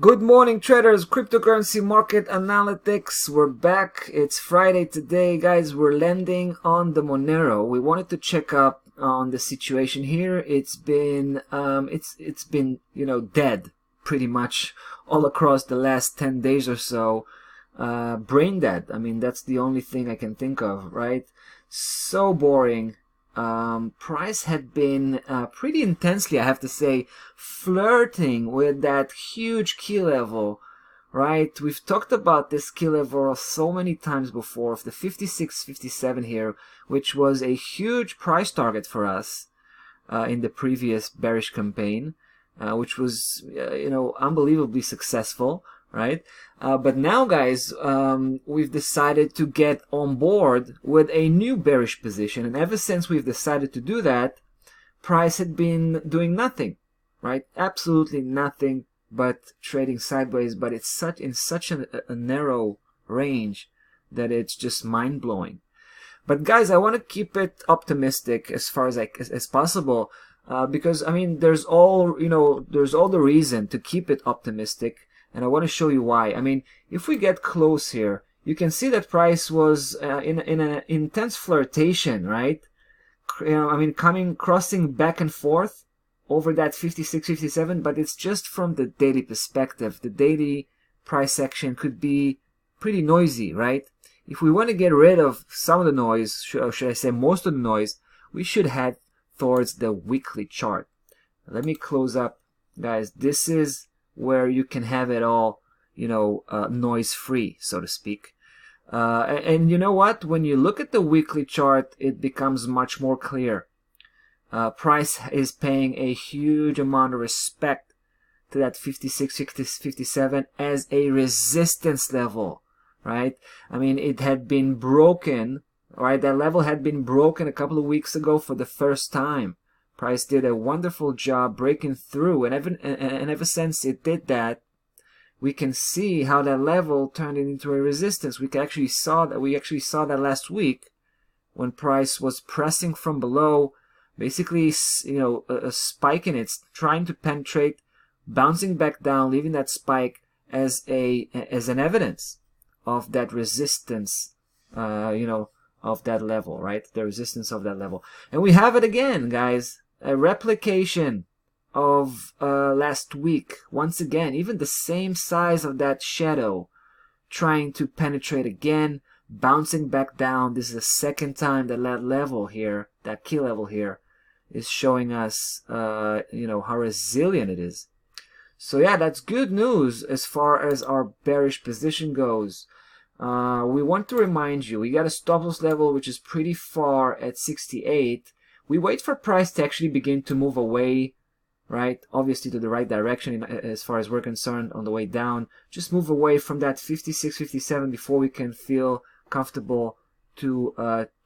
Good morning, traders. Cryptocurrency market analytics. We're back. It's Friday today, guys. We're landing on the Monero. We wanted to check up on the situation here. It's been dead pretty much all across the last 10 days or so. Brain dead. I mean, that's the only thing I can think of, right? So boring. Price had been pretty intensely, I have to say, flirting with that huge key level, right? We've talked about this key level so many times before, of the 56.57 here, which was a huge price target for us in the previous bearish campaign, which was, unbelievably successful, right? But now, guys, we've decided to get on board with a new bearish position, and ever since we've decided to do that, price had been doing nothing, right? Absolutely nothing but trading sideways. But it's in such a narrow range that it's just mind-blowing. But guys, I want to keep it optimistic as far as possible, because I mean, there's all the reason to keep it optimistic. And I want to show you why. I mean, if we get close here, you can see that price was in an intense flirtation, right? Crossing back and forth over that 56, 57, but it's just from the daily perspective. The daily price action could be pretty noisy, right? If we want to get rid of some of the noise, or should I say most of the noise, we should head towards the weekly chart. Let me close up, guys. This is where you can have it all, noise free, so to speak. And you know what? When you look at the weekly chart, it becomes much more clear. Price is paying a huge amount of respect to that 56, 57 as a resistance level, right? I mean, it had been broken, right? That level had been broken a couple of weeks ago for the first time. Price did a wonderful job breaking through, and ever since it did that, we can see how that level turned into a resistance. We actually saw that last week when price was pressing from below, basically, spiking it, trying to penetrate, bouncing back down, leaving that spike as an evidence of that resistance, of that level, right? The resistance of that level, and we have it again, guys. A replication of last week. Once again, even the same size of that shadow, trying to penetrate again, bouncing back down. This is the second time that level here, that key level here, is showing us, how resilient it is. So yeah, that's good news as far as our bearish position goes. We want to remind you, we got a stop loss level which is pretty far at 68. We wait for price to actually begin to move away, right? Obviously to the right direction as far as we're concerned on the way down. Just move away from that 56, 57 before we can feel comfortable to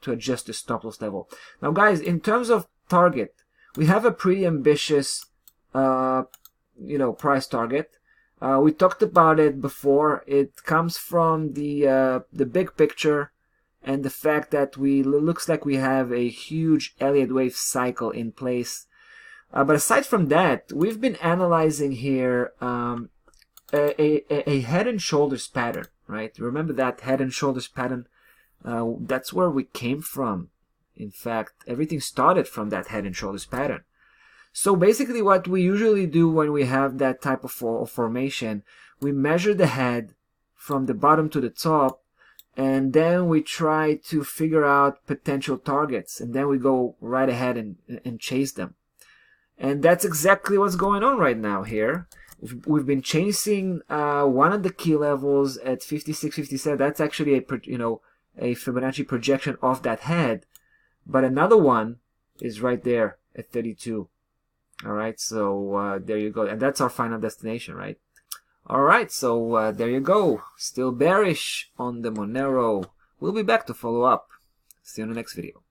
adjust the stop loss level. Now, guys, in terms of target, we have a pretty ambitious, price target. We talked about it before. It comes from the big picture, and the fact that looks like we have a huge Elliott wave cycle in place. But aside from that, we've been analyzing here a head and shoulders pattern, right? Remember that head and shoulders pattern? That's where we came from. In fact, everything started from that head and shoulders pattern. So basically what we usually do when we have that type of formation, we measure the head from the bottom to the top, and then we try to figure out potential targets, and then we go right ahead and chase them. And that's exactly what's going on right now here. We've been chasing one of the key levels at 56, 57. That's actually a Fibonacci projection of that head, but another one is right there at 32. All right, so there you go, and that's our final destination, right? Alright, so there you go. Still bearish on the Monero. We'll be back to follow up. See you in the next video.